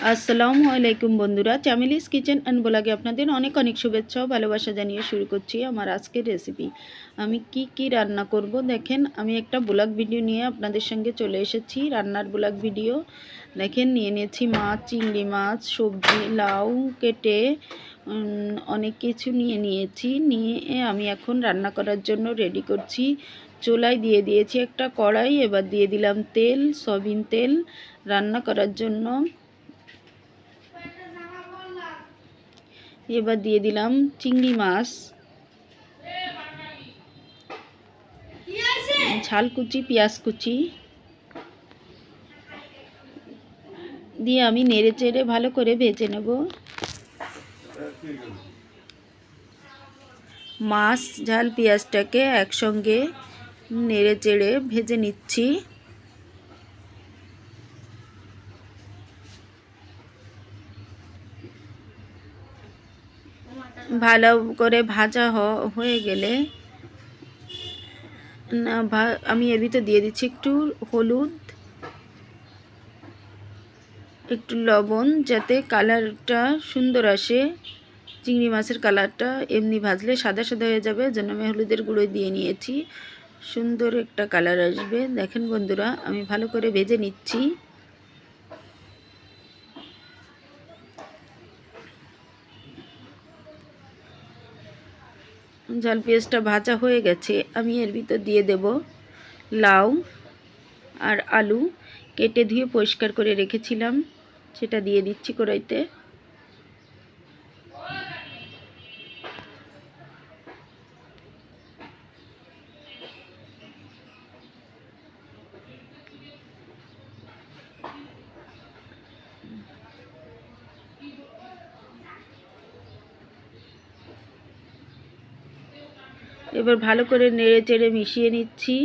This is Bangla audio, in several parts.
আসসালামু আলাইকুম বন্ধুরা, চামেলিস কিচেন অ্যান্ড ব্লগে আপনাদের অনেক অনেক শুভেচ্ছা ও ভালোবাসা জানিয়ে শুরু করছি আমার আজকের রেসিপি। আমি কি রান্না করব দেখেন। আমি একটা ব্লগ ভিডিও নিয়ে আপনাদের সঙ্গে চলে এসেছি, রান্নার ব্লগ ভিডিও। দেখেন, নিয়ে নিয়েছি মাছ, চিংড়ি মাছ, সবজি, লাউ কেটে অনেক কিছু নিয়েছি। নিয়ে আমি এখন রান্না করার জন্য রেডি করছি। চুলায় দিয়ে দিয়েছি একটা কড়াই, এবার দিয়ে দিলাম তেল, সয়াবিন তেল রান্না করার জন্য। এবার দিয়ে দিলাম চিংড়ি মাছ, ঝাল কুচি, পেঁয়াজ কুচি দিয়ে আমি নেড়ে চেড়ে ভালো করে ভেজে নেব। মাছ, ঝাল, পেঁয়াজটাকে একসঙ্গে নেড়ে চেড়ে ভেজে নিচ্ছি। ভালো করে ভাজা হয়ে গেলে আমি এর ভিতর দিয়ে দিচ্ছি একটু হলুদ, একটু লবণ, যাতে কালারটা সুন্দর আসে। চিংড়ি মাছের কালারটা এমনি ভাজলে সাদা সাদা হয়ে যাবে, জন্য আমি হলুদের গুঁড়ো দিয়ে নিয়েছি, সুন্দর একটা কালার আসবে। দেখেন বন্ধুরা, আমি ভালো করে ভেজে নিচ্ছি। ঝাল পেঁয়াজটা ভাজা হয়ে গেছে, আমি এর ভিতর দিয়ে দেব লাউ আর আলু কেটে ধুয়ে পরিষ্কার করে রেখেছিলাম, সেটা দিয়ে দিচ্ছি কড়াইতে। এবার ভালো করে নেড়ে চেড়ে মিশিয়ে নিচ্ছি।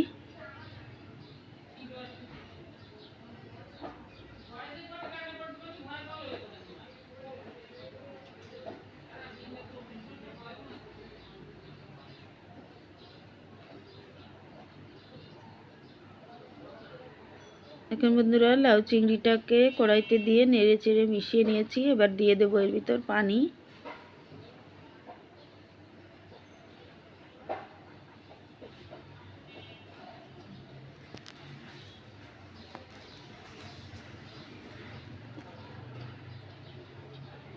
এখন বন্ধুরা, লাউ চিংড়িটাকে কড়াইতে দিয়ে নেড়ে চেড়ে মিশিয়ে নিয়েছি। এবার দিয়ে দেবো এর ভিতর পানি।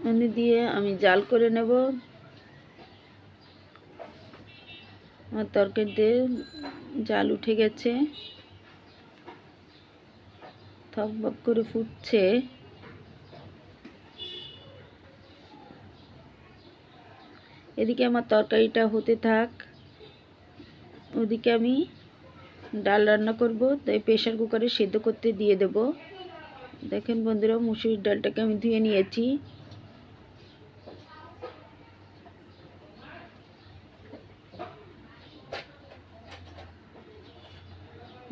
পানি দিয়ে আমি জাল করে নেব। আমার তরকারিতে জাল উঠে গেছে, থক বক করে ফুটছে। এদিকে আমার তরকারিটা হতে থাক, ওদিকে আমি ডাল রান্না করব, তাই প্রেশার কুকারে সেদ্ধ করতে দিয়ে দেব। দেখেন বন্ধুরা, মুসুরির ডালটাকে আমি ধুয়ে নিয়েছি।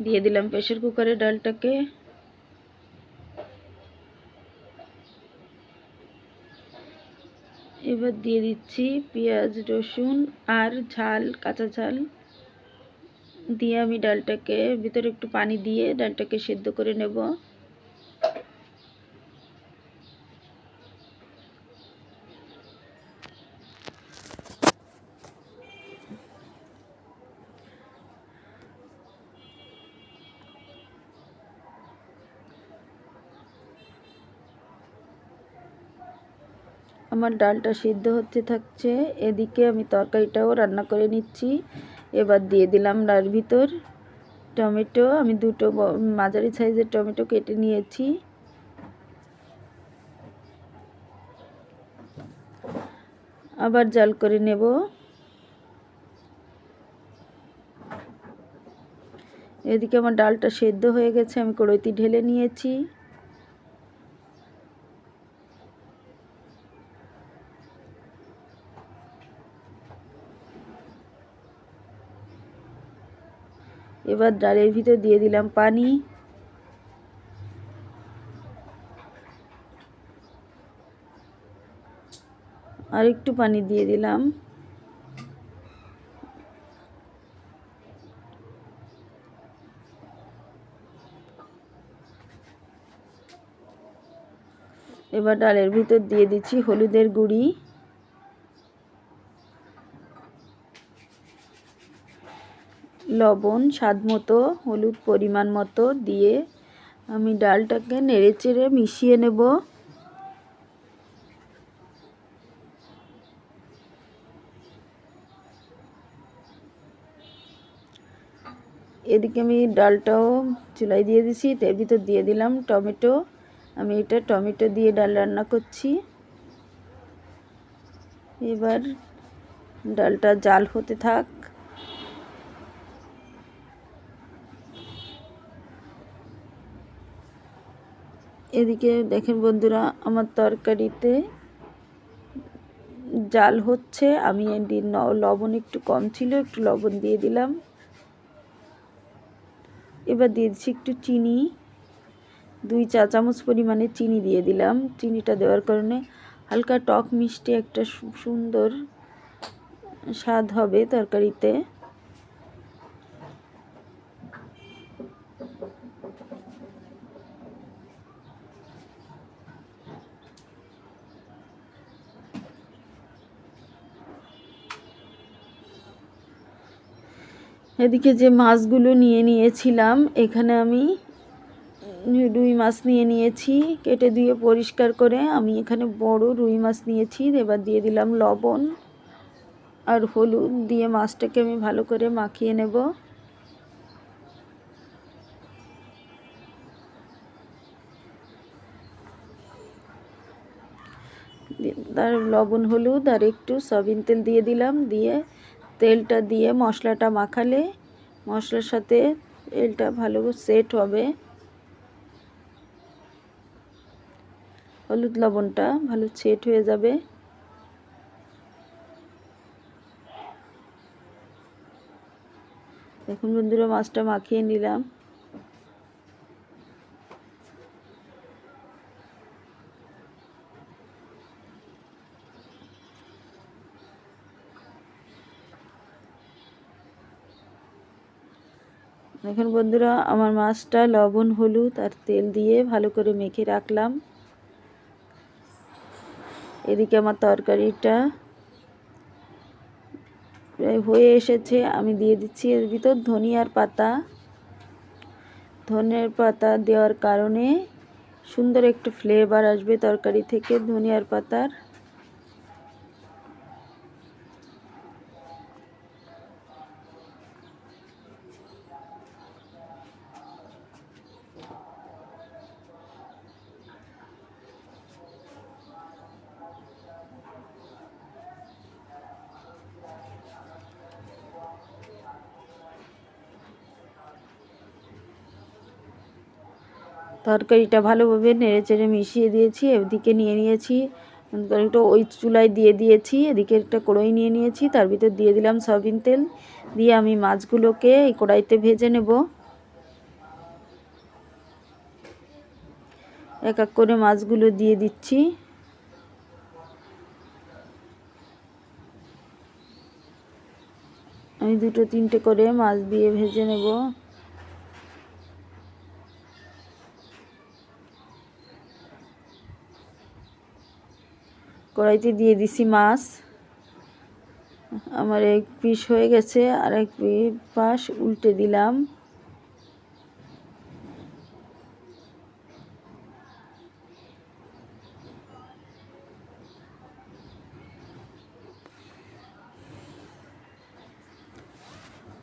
দিয়ে দিলাম প্রেশার কুকারে ডালটাকে। এবার দিয়ে দিচ্ছি পেঁয়াজ, রসুন আর ঝাল, কাঁচা ঝাল দিয়ে আমি ডালটাকে ভিতরে একটু পানি দিয়ে ডালটাকে সেদ্ধ করে নেব। আমার ডালটা সিদ্ধ হতে থাকছে, এদিকে আমি তরকারিটাও রান্না করে নিচ্ছি। এবার দিয়ে দিলাম ডাল ভিতর টমেটো। আমি দুটো মাঝারি সাইজের টমেটো কেটে নিয়েছি। আবার জাল করে নেব। এদিকে আমার ডালটা সেদ্ধ হয়ে গেছে, আমি কড়াইতে ঢেলে নিয়েছি। এবার ডালের ভিতর দিয়ে দিলাম পানি। আর একটু পানি দিয়ে দিলাম। এবার ডালের ভিতর দিয়ে দিচ্ছি হলুদের গুঁড়ি, লবণ স্বাদ মতো, হলুদ পরিমাণ মতো দিয়ে আমি ডালটাকে নেড়েচেড়ে মিশিয়ে নেব। এদিকে আমি ডালটাও চুলায় দিয়ে দিছি, এর ভিতর দিয়ে দিলাম টমেটো। আমি এটা টমেটো দিয়ে ডাল রান্না করছি। এবার ডালটা জাল হতে থাক। এদিকে দেখেন বন্ধুরা, আমার তরকারিতে জাল হচ্ছে। আমি লবণ একটু কম ছিল, একটু লবণ দিয়ে দিলাম। এবার দিয়ে দিচ্ছি একটু চিনি, 2 চা চামচ পরিমাণে চিনি দিয়ে দিলাম। চিনিটা দেওয়ার কারণে হালকা টক মিষ্টি একটা সুন্দর স্বাদ হবে তরকারিতে। এদিকে যে মাছগুলো নিয়েছিলাম, এখানে আমি রুই মাছ নিয়েছি, কেটে দিয়ে পরিষ্কার করে। আমি এখানে বড় রুই মাছ নিয়েছি। এবার দিয়ে দিলাম লবণ আর হলুদ দিয়ে মাছটাকে আমি ভালো করে মাখিয়ে নেব। তার লবণ হলুদ আর একটু সয়াবিন তেল দিয়ে দিলাম। দিয়ে তেলটা দিয়ে মশলাটা মাখালে মশলার সাথে তেলটা ভালো সেট হবে। হলুদ লবণটা ভালো সেট হয়ে যাবে। দেখুন বন্ধুরা, মাছটা মাখিয়ে নিলাম। দেখুন বন্ধুরা, আমার মাছটা লবণ হলুদ আর তেল দিয়ে ভালো করে মেখে রাখলাম। এদিকে আমার তরকারিটা প্রায় হয়ে এসেছে। আমি দিয়ে দিচ্ছি এর ভিতর ধনিয়ার পাতা। ধনিয়ার পাতা দেওয়ার কারণে সুন্দর একটা ফ্লেভার আসবে তরকারি থেকে ধনিয়ার পাতার। তরকারিটা ভালোভাবে নেড়েচেড়ে মিশিয়ে দিয়েছি। এদিকে নিয়ে নিয়েছি তরকারিটা, ওই চুলায় দিয়ে দিয়েছি। এদিকে একটা কড়াই নিয়ে নিয়েছি, তার ভিতর দিয়ে দিলাম সয়াবিন তেল। দিয়ে আমি মাছগুলোকে এই কড়াইতে ভেজে নেব। এক এক করে মাছগুলো দিয়ে দিচ্ছি। আমি 2-3টে করে মাছ দিয়ে ভেজে নেব। কড়াইতে দিয়ে দিছি মাছ। আমার এক পিস হয়ে গেছে, আর এক পাশ উল্টে দিলাম।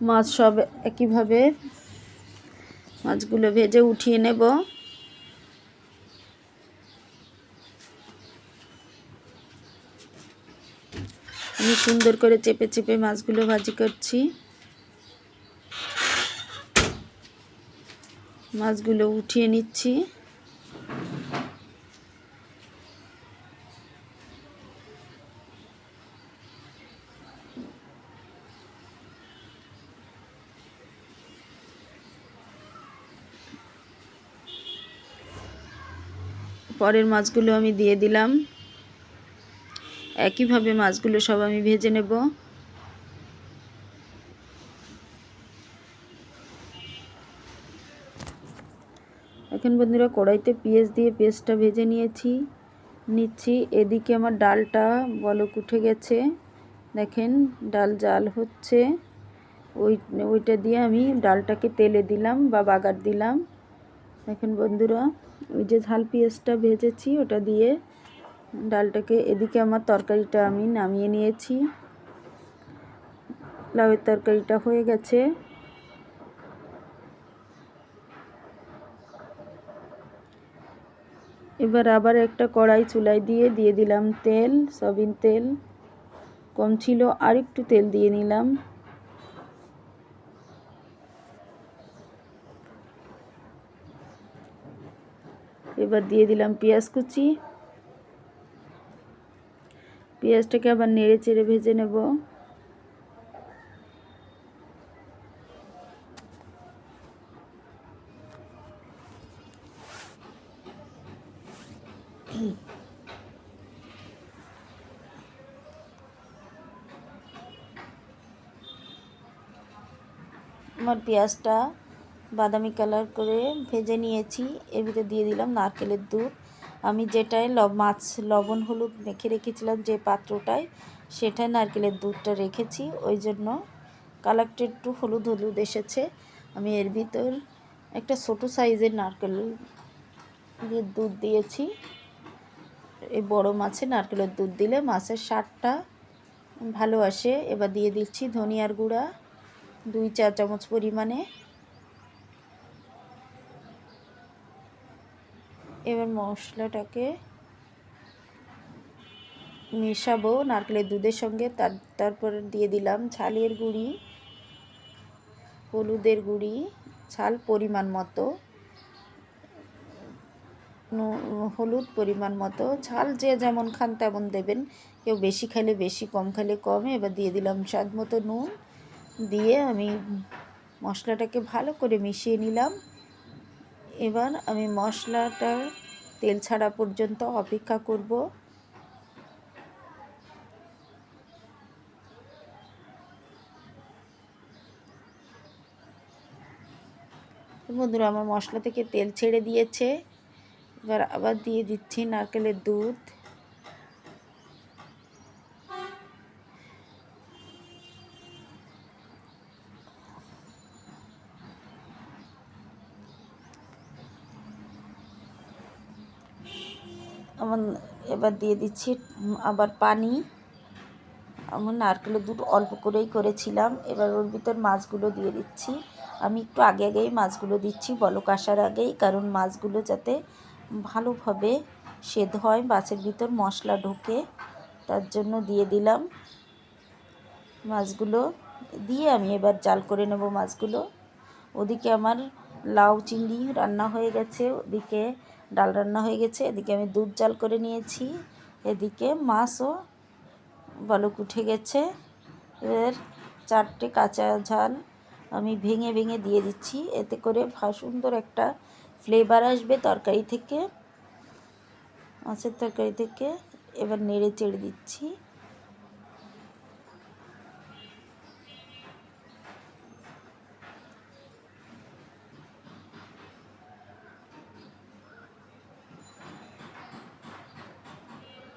মাছ সব একইভাবে মাছগুলো ভেজে উঠিয়ে নেব। আমি সুন্দর করে চেপে চেপে মাছগুলো ভাজি করছি। মাছগুলো উঠিয়ে নিচ্ছি। পরের মাছগুলো আমি দিয়ে দিলাম। একইভাবে মাছগুলো সব আমি ভেজে নেব। এখন বন্ধুরা, কড়াইতে পেঁয়াজ দিয়ে পেঁয়াজটা ভেজে নিয়েছি। নিচ্ছি। এদিকে আমার ডালটা বলক উঠে গেছে, দেখেন ডাল জাল হচ্ছে। ওইটা দিয়ে আমি ডালটাকে তেলে দিলাম বা বাগার দিলাম। দেখেন বন্ধুরা, ওই যে ঝাল পেঁয়াজটা ভেজেছি ওটা দিয়ে ডালটাকে, এদিকে আমার তরকারিটা আমি নামিয়ে নিয়েছি। লাউয়ের তরকারিটা হয়ে গেছে। এবার আবার একটা কড়াই চুলায় দিয়ে দিলাম তেল, সয়াবিন তেল কম ছিল, আর একটু তেল দিয়ে নিলাম। এবার দিয়ে দিলাম পেঁয়াজ কুচি। পেঁয়াজটাকে আবার নেড়ে চেড়ে ভেজে নেব। আমার পেঁয়াজটা বাদামি কালার করে ভেজে নিয়েছি। এর ভিতরে দিয়ে দিলাম নারকেলের দুধ। আমি যেটায় মাছ লবণ হলুদ মেখে রেখেছিলাম যে পাত্রটায়, সেটায় নারকেলের দুধটা রেখেছি, ওই জন্য কালারটা একটু হলুদ হলুদ এসেছে। আমি এর ভিতর একটা ছোটো সাইজের নারকেল দিয়ে দুধ দিয়েছি। এই বড় মাছে নারকেলের দুধ দিলে মাছের স্বাদটা ভালো আসে। এবার দিয়ে দিচ্ছি ধনিয়ার গুঁড়া 2 চা চামচ পরিমাণে। এবার মশলাটাকে মেশাবো নারকেলের দুধের সঙ্গে। তারপর দিয়ে দিলাম ঝালের গুঁড়ি, হলুদের গুঁড়ি, ঝাল পরিমাণ মতো, হলুদ পরিমাণ মতো, ঝাল যে যেমন খান তেমন দেবেন, কেউ বেশি খেলে বেশি, কম খেলে কম। এবার দিয়ে দিলাম স্বাদ মতো নুন, দিয়ে আমি মশলাটাকে ভালো করে মিশিয়ে নিলাম। এবার আমি মশলাটা তেল ছাড়া পর্যন্ত অপেক্ষা করব। বন্ধুরা, আমার মশলা থেকে তেল ছেড়ে দিয়েছে। এবার আবার দিয়ে দিচ্ছি নারকেলের দুধ। এবার দিয়ে দিচ্ছি আবার পানি। আমি নারকেলের দুধ অল্প করেই করেছিলাম। এবার ওর ভিতর মাছগুলো দিয়ে দিচ্ছি। আমি একটু আগেই মাছগুলো দিচ্ছি, বলক আসার আগেই, কারণ মাছগুলো যাতে ভালোভাবে সেদ্ধ হয়, মাছের ভিতর মশলা ঢোকে, তার জন্য দিয়ে দিলাম। মাছগুলো দিয়ে আমি এবার জাল করে নেব মাছগুলো। ওদিকে আমার লাউ চিংড়ি রান্না হয়ে গেছে, ওদিকে ডাল রান্না হয়ে গেছে, এদিকে আমি দুধ জাল করে নিয়েছি, এদিকে মাছও বলক উঠে গেছে। এবার 4টে কাঁচা ঝাল আমি ভেঙে ভেঙে দিয়ে দিচ্ছি, এতে করে সুন্দর একটা ফ্লেভার আসবে তরকারি থেকে, মাছের তরকারি থেকে। এবার নেড়ে চেড়ে দিচ্ছি।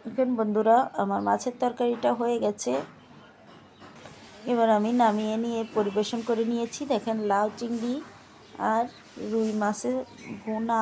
এখন বন্ধুরা, আমার মাছের তরকারিটা হয়ে গেছে। এবার আমি নামিয়ে নিয়ে পরিবেশন করে নিয়েছি। দেখেন লাউ চিংড়ি আর রুই মাছের ভুনা।